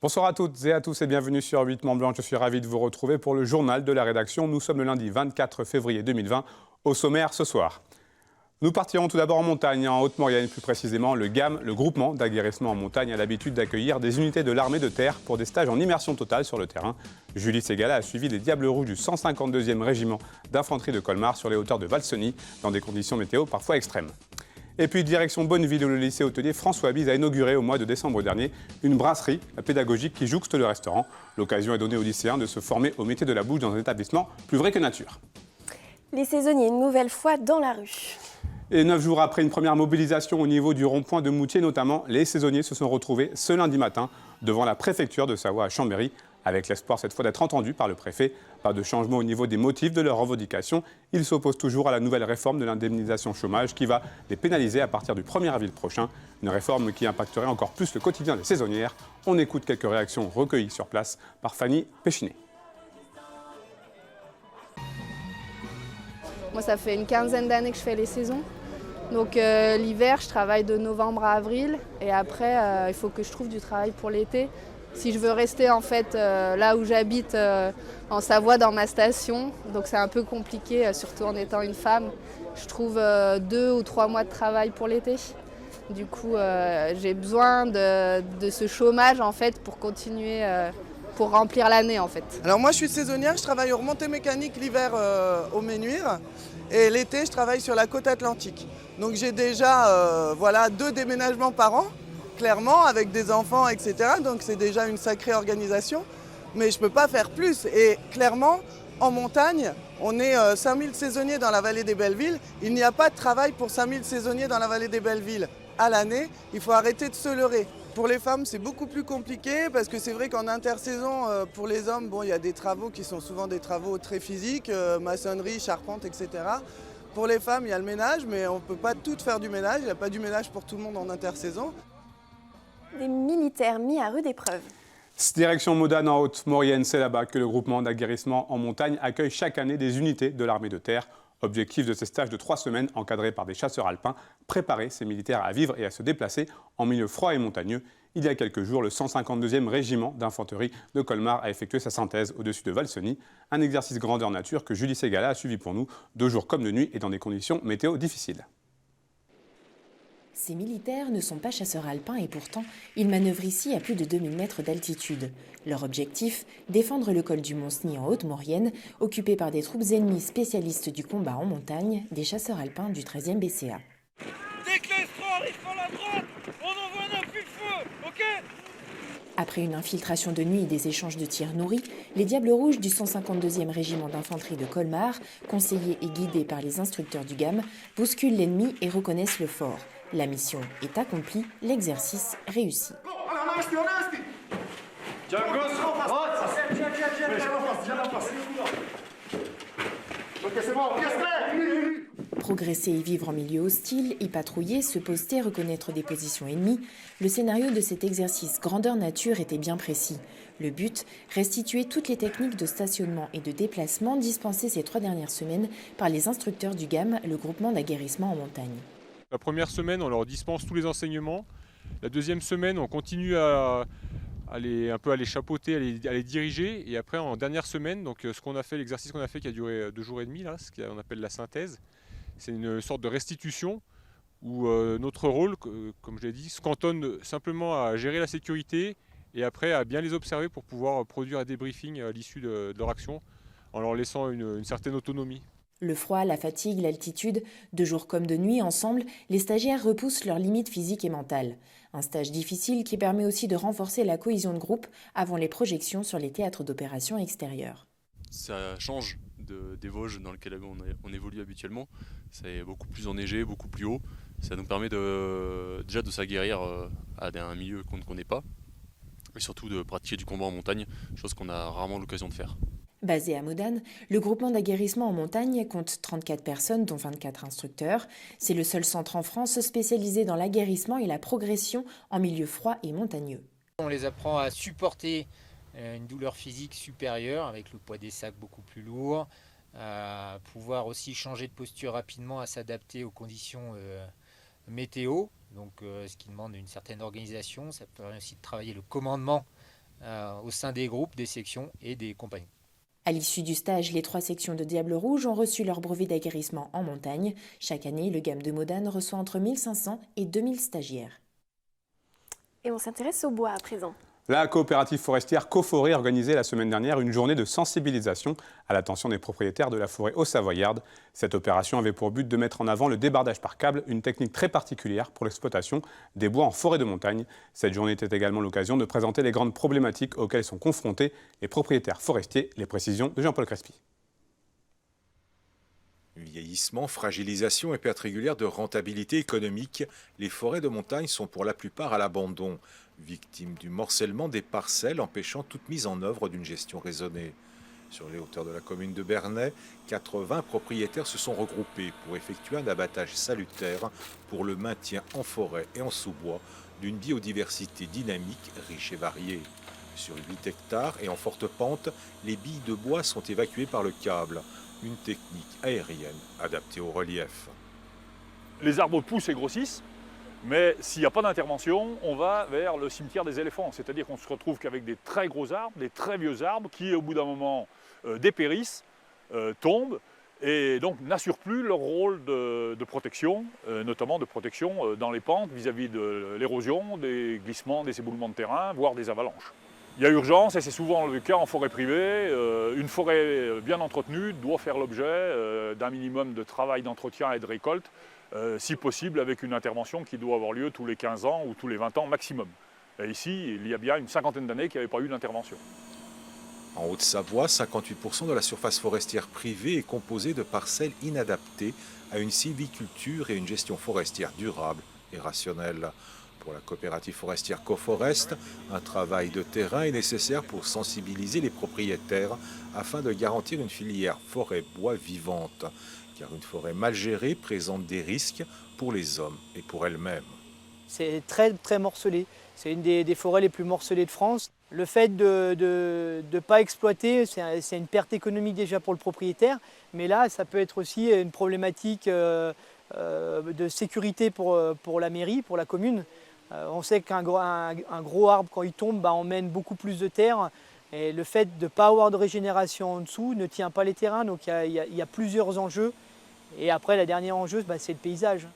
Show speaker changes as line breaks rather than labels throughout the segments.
Bonsoir à toutes et à tous et bienvenue sur 8 Mont-Blanc. Je suis ravi de vous retrouver pour le journal de la rédaction. Nous sommes le lundi 24 février 2020. Au sommaire ce soir, nous partirons tout d'abord en montagne, en Haute-Maurienne plus précisément. Le GAM, le groupement d'aguerrissement en montagne, a l'habitude d'accueillir des unités de l'armée de terre pour des stages en immersion totale sur le terrain. Julie Ségala a suivi les Diables Rouges du 152e régiment d'infanterie de Colmar sur les hauteurs de Valseny, dans des conditions météo parfois extrêmes. Et puis direction Bonneville où le lycée hôtelier François Bise a inauguré au mois de décembre dernier une brasserie pédagogique qui jouxte le restaurant. L'occasion est donnée aux lycéens de se former au métier de la bouche dans un établissement plus vrai que nature.
Les saisonniers une nouvelle fois dans la rue.
Et 9 jours après une première mobilisation au niveau du rond-point de Moutier notamment, les saisonniers se sont retrouvés ce lundi matin devant la préfecture de Savoie à Chambéry, avec l'espoir cette fois d'être entendus par le préfet. Pas de changement au niveau des motifs de leurs revendications. Ils s'opposent toujours à la nouvelle réforme de l'indemnisation chômage qui va les pénaliser à partir du 1er avril prochain. Une réforme qui impacterait encore plus le quotidien des saisonnières. On écoute quelques réactions recueillies sur place par Fanny Péchinet.
Moi, ça fait une quinzaine d'années que je fais les saisons. Donc l'hiver, je travaille de novembre à avril. Et après, il faut que je trouve du travail pour l'été. Si je veux rester en fait là où j'habite en Savoie dans ma station, donc c'est un peu compliqué, surtout en étant une femme. Je trouve 2 ou 3 mois de travail pour l'été. Du coup, j'ai besoin de ce chômage en fait pour continuer, pour remplir l'année en fait.
Alors moi je suis saisonnière, je travaille aux remontées mécaniques l'hiver au Ménuire et l'été je travaille sur la côte atlantique. Donc j'ai déjà 2 déménagements par an. Clairement, avec des enfants, etc. Donc c'est déjà une sacrée organisation. Mais je ne peux pas faire plus. Et clairement, en montagne, on est 5000 saisonniers dans la vallée des Bellevilles. Il n'y a pas de travail pour 5000 saisonniers dans la vallée des Bellevilles à l'année. Il faut arrêter de se leurrer. Pour les femmes, c'est beaucoup plus compliqué parce que c'est vrai qu'en intersaison, pour les hommes, il y a des travaux qui sont souvent des travaux très physiques, maçonnerie, charpente, etc. Pour les femmes, il y a le ménage, mais on ne peut pas tout faire du ménage. Il n'y a pas du ménage pour tout le monde en intersaison.
Des militaires mis à rude épreuve.
Direction Modane en Haute-Maurienne, c'est là-bas que le groupement d'aguerrissement en montagne accueille chaque année des unités de l'armée de terre. Objectif de ces stages de 3 semaines encadrés par des chasseurs alpins, préparer ces militaires à vivre et à se déplacer en milieu froid et montagneux. Il y a quelques jours, le 152e régiment d'infanterie de Colmar a effectué sa synthèse au-dessus de Valseny. Un exercice grandeur nature que Julie Ségala a suivi pour nous, de jour comme de nuit et dans des conditions météo difficiles.
Ces militaires ne sont pas chasseurs alpins et pourtant, ils manœuvrent ici à plus de 2000 mètres d'altitude. Leur objectif, défendre le col du Mont-Cenis en Haute-Maurienne, occupé par des troupes ennemies spécialistes du combat en montagne, des chasseurs alpins du 13e BCA.
Dès que l'estro arrive par la droite, on envoie un appui de feu, ok ?
Après une infiltration de nuit et des échanges de tirs nourris, les Diables Rouges du 152e régiment d'infanterie de Colmar, conseillés et guidés par les instructeurs du GAM, bousculent l'ennemi et reconnaissent le fort. La mission est accomplie, l'exercice réussi. Progresser et vivre en milieu hostile, y patrouiller, se poster, reconnaître des positions ennemies, le scénario de cet exercice grandeur nature était bien précis. Le but, restituer toutes les techniques de stationnement et de déplacement dispensées ces 3 dernières semaines par les instructeurs du GAM, le groupement d'aguerrissement en montagne.
La première semaine, on leur dispense tous les enseignements. La deuxième semaine, on continue à les chapeauter, à les diriger. Et après, en dernière semaine, donc ce qu'on a fait, l'exercice qu'on a fait qui a duré 2 jours et demi, là, ce qu'on appelle la synthèse, c'est une sorte de restitution où notre rôle, comme je l'ai dit, se cantonne simplement à gérer la sécurité et après à bien les observer pour pouvoir produire un débriefing à l'issue de leur action en leur laissant une certaine autonomie.
Le froid, la fatigue, l'altitude, de jour comme de nuit, ensemble, les stagiaires repoussent leurs limites physiques et mentales. Un stage difficile qui permet aussi de renforcer la cohésion de groupe avant les projections sur les théâtres d'opérations extérieurs.
Ça change des Vosges dans lesquelles on évolue habituellement. C'est beaucoup plus enneigé, beaucoup plus haut. Ça nous permet déjà de s'aguerrir à un milieu qu'on ne connaît pas. Et surtout de pratiquer du combat en montagne, chose qu'on a rarement l'occasion de faire.
Basé à Modane, le groupement d'aguerrissement en montagne compte 34 personnes, dont 24 instructeurs. C'est le seul centre en France spécialisé dans l'aguerrissement et la progression en milieu froid et montagneux.
On les apprend à supporter une douleur physique supérieure avec le poids des sacs beaucoup plus lourd, pouvoir aussi changer de posture rapidement, à s'adapter aux conditions météo, donc ce qui demande une certaine organisation. Ça permet aussi de travailler le commandement au sein des groupes, des sections et des compagnons.
À l'issue du stage, les 3 sections de Diable Rouge ont reçu leur brevet d'aguerrissement en montagne. Chaque année, le GAM de Modane reçoit entre 1500 et 2000 stagiaires.
Et on s'intéresse au bois à présent.
La coopérative forestière Coforêt organisait la semaine dernière une journée de sensibilisation à l'attention des propriétaires de la forêt haut-savoyarde. Cette opération avait pour but de mettre en avant le débardage par câble, une technique très particulière pour l'exploitation des bois en forêt de montagne. Cette journée était également l'occasion de présenter les grandes problématiques auxquelles sont confrontés les propriétaires forestiers. Les précisions de Jean-Paul Crespi.
Vieillissement, fragilisation et perte régulière de rentabilité économique, les forêts de montagne sont pour la plupart à l'abandon, victimes du morcellement des parcelles empêchant toute mise en œuvre d'une gestion raisonnée. Sur les hauteurs de la commune de Bernay, 80 propriétaires se sont regroupés pour effectuer un abattage salutaire pour le maintien en forêt et en sous-bois d'une biodiversité dynamique, riche et variée. Sur 8 hectares et en forte pente, les billes de bois sont évacuées par le câble, une technique aérienne adaptée au relief.
Les arbres poussent et grossissent, mais s'il n'y a pas d'intervention, on va vers le cimetière des éléphants. C'est-à-dire qu'on se retrouve qu'avec des très gros arbres, des très vieux arbres qui, au bout d'un moment, dépérissent, tombent, et donc n'assurent plus leur rôle de protection, notamment de protection dans les pentes vis-à-vis de l'érosion, des glissements, des éboulements de terrain, voire des avalanches. Il y a urgence, et c'est souvent le cas en forêt privée. Une forêt bien entretenue doit faire l'objet d'un minimum de travail d'entretien et de récolte, si possible avec une intervention qui doit avoir lieu tous les 15 ans ou tous les 20 ans maximum. Et ici, il y a bien une cinquantaine d'années qu'il n'y avait pas eu d'intervention.
En Haute-Savoie, 58% de la surface forestière privée est composée de parcelles inadaptées à une sylviculture et une gestion forestière durable et rationnelle. Pour la coopérative forestière Coforest, un travail de terrain est nécessaire pour sensibiliser les propriétaires afin de garantir une filière forêt-bois vivante. Car une forêt mal gérée présente des risques pour les hommes et pour elle-même.
C'est très morcelé. C'est une des forêts les plus morcelées de France. Le fait de ne pas exploiter, c'est une perte économique déjà pour le propriétaire. Mais là, ça peut être aussi une problématique de sécurité pour la mairie, pour la commune. On sait qu'un gros arbre, quand il tombe, emmène beaucoup plus de terre. Et le fait de ne pas avoir de régénération en dessous ne tient pas les terrains. Donc il y a plusieurs enjeux. Et après, le dernier enjeu, c'est le paysage.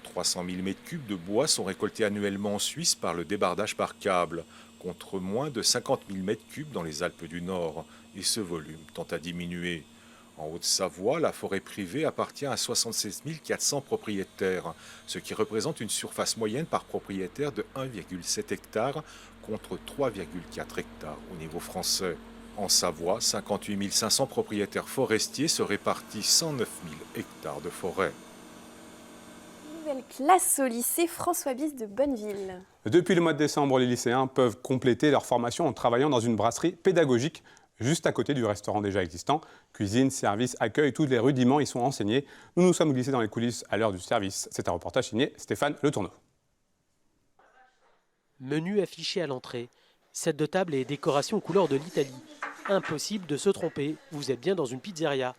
300 000 m3 de bois sont récoltés annuellement en Suisse par le débardage par câble, contre moins de 50 000 m3 dans les Alpes du Nord. Et ce volume tend à diminuer. En Haute-Savoie, la forêt privée appartient à 76 400 propriétaires, ce qui représente une surface moyenne par propriétaire de 1,7 hectare contre 3,4 hectares au niveau français. En Savoie, 58 500 propriétaires forestiers se répartissent 109 000 hectares de forêt.
Nouvelle classe au lycée François Bis de Bonneville.
Depuis le mois de décembre, les lycéens peuvent compléter leur formation en travaillant dans une brasserie pédagogique juste à côté du restaurant déjà existant. Cuisine, service, accueil, tous les rudiments y sont enseignés. Nous nous sommes glissés dans les coulisses à l'heure du service. C'est un reportage signé Stéphane Le Tourneau.
Menu affiché à l'entrée, set de table et décoration aux couleurs de l'Italie. Impossible de se tromper, vous êtes bien dans une pizzeria.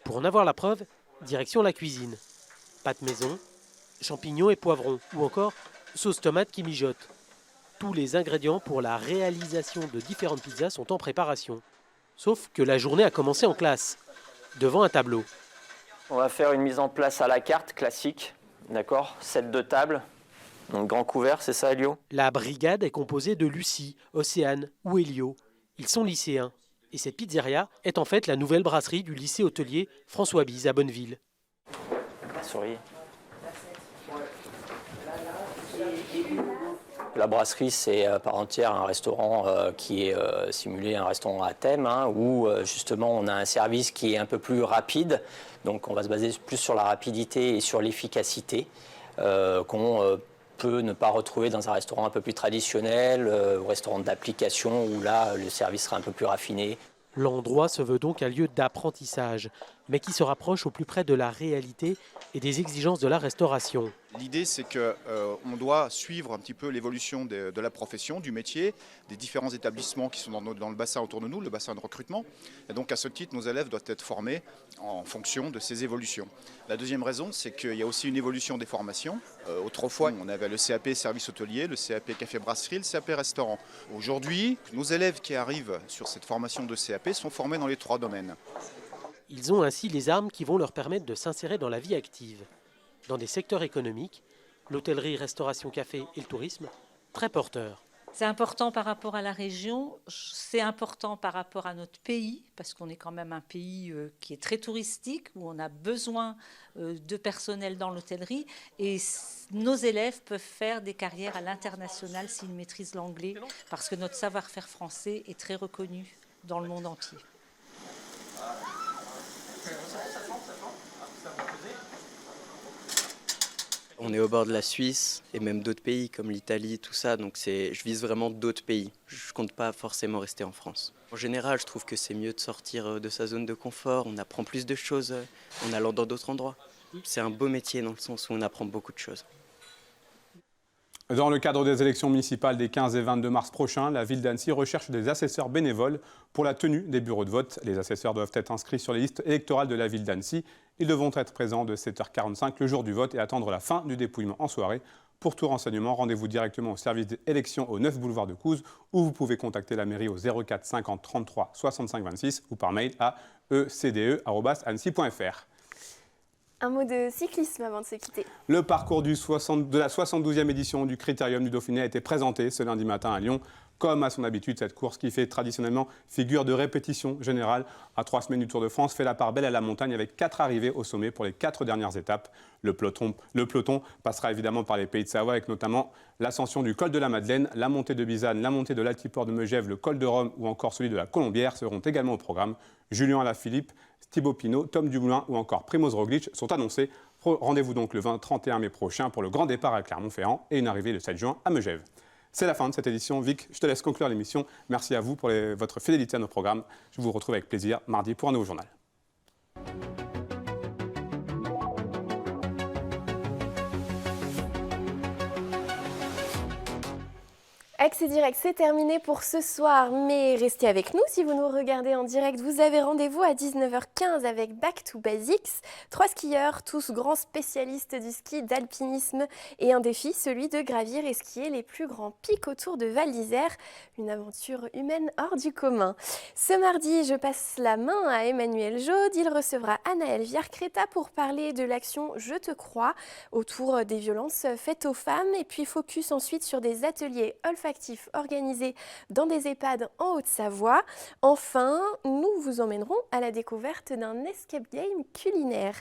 Pour en avoir la preuve, direction la cuisine. Pâte maison, champignons et poivrons, ou encore sauce tomate qui mijote. Tous les ingrédients pour la réalisation de différentes pizzas sont en préparation. Sauf que la journée a commencé en classe, devant un tableau.
On va faire une mise en place à la carte classique, d'accord, set de table, donc grand couvert, c'est ça Elio?
La brigade est composée de Lucie, Océane ou Elio. Ils sont lycéens. Et cette pizzeria est en fait la nouvelle brasserie du lycée hôtelier François Bis à Bonneville.
Souriez. La brasserie, c'est à part entière un restaurant qui est simulé un restaurant à thème, où justement on a un service qui est un peu plus rapide. Donc on va se baser plus sur la rapidité et sur l'efficacité qu'on peut ne pas retrouver dans un restaurant un peu plus traditionnel, ou restaurant d'application, où là le service sera un peu plus raffiné.
L'endroit se veut donc un lieu d'apprentissage. mais qui se rapproche au plus près de la réalité et des exigences de la restauration.
L'idée, c'est qu'on doit suivre un petit peu l'évolution de la profession, du métier, des différents établissements qui sont dans le bassin autour de nous, le bassin de recrutement. Et donc, à ce titre, nos élèves doivent être formés en fonction de ces évolutions. La deuxième raison, c'est qu'il y a aussi une évolution des formations. Autrefois, on avait le CAP service hôtelier, le CAP café-brasserie, le CAP restaurant. Aujourd'hui, nos élèves qui arrivent sur cette formation de CAP sont formés dans les 3 domaines.
Ils ont ainsi les armes qui vont leur permettre de s'insérer dans la vie active. Dans des secteurs économiques, l'hôtellerie, restauration, café et le tourisme, très porteurs.
C'est important par rapport à la région, c'est important par rapport à notre pays, parce qu'on est quand même un pays qui est très touristique, où on a besoin de personnel dans l'hôtellerie, et nos élèves peuvent faire des carrières à l'international s'ils maîtrisent l'anglais, parce que notre savoir-faire français est très reconnu dans le monde entier.
On est au bord de la Suisse et même d'autres pays comme l'Italie, tout ça, donc je vise vraiment d'autres pays. Je ne compte pas forcément rester en France. En général, je trouve que c'est mieux de sortir de sa zone de confort, on apprend plus de choses en allant dans d'autres endroits. C'est un beau métier dans le sens où on apprend beaucoup de choses.
Dans le cadre des élections municipales des 15 et 22 mars prochains, la ville d'Annecy recherche des assesseurs bénévoles pour la tenue des bureaux de vote. Les assesseurs doivent être inscrits sur les listes électorales de la ville d'Annecy. Ils devront être présents de 7h45 le jour du vote et attendre la fin du dépouillement en soirée. Pour tout renseignement, rendez-vous directement au service d'élection au 9 boulevard de Couze ou vous pouvez contacter la mairie au 04 50 33 65 26 ou par mail à ecde@annecy.fr.
Un mot de cyclisme avant de se quitter.
Le parcours de la 72e édition du Critérium du Dauphiné a été présenté ce lundi matin à Lyon. Comme à son habitude, cette course qui fait traditionnellement figure de répétition générale à 3 semaines du Tour de France fait la part belle à la montagne avec 4 arrivées au sommet pour les 4 dernières étapes. Le peloton passera évidemment par les Pays de Savoie avec notamment l'ascension du col de la Madeleine, la montée de Bizanne, la montée de l'altiport de Megève, le col de Rome ou encore celui de la Colombière seront également au programme. Julien Alaphilippe, Thibaut Pinot, Tom Dumoulin ou encore Primoz Roglic sont annoncés. Rendez-vous donc le 31 mai prochain pour le grand départ à Clermont-Ferrand et une arrivée le 7 juin à Megève. C'est la fin de cette édition. Vic, je te laisse conclure l'émission. Merci à vous pour votre fidélité à nos programmes. Je vous retrouve avec plaisir mardi pour un nouveau journal.
Accès Direct, c'est terminé pour ce soir, mais restez avec nous. Si vous nous regardez en direct, vous avez rendez-vous à 19h15 avec Back to Basics. 3 skieurs, tous grands spécialistes du ski, d'alpinisme et un défi, celui de gravir et skier les plus grands pics autour de Val d'Isère. Une aventure humaine hors du commun. Ce mardi, je passe la main à Emmanuel Jaude. Il recevra Anaëlle Viard-Créta pour parler de l'action Je te crois autour des violences faites aux femmes. Et puis focus ensuite sur des ateliers olfactifs organisés dans des EHPAD en Haute-Savoie. Enfin, nous vous emmènerons à la découverte d'un escape game culinaire.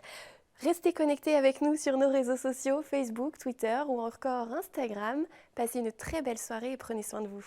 Restez connectés avec nous sur nos réseaux sociaux, Facebook, Twitter ou encore Instagram. Passez une très belle soirée et prenez soin de vous.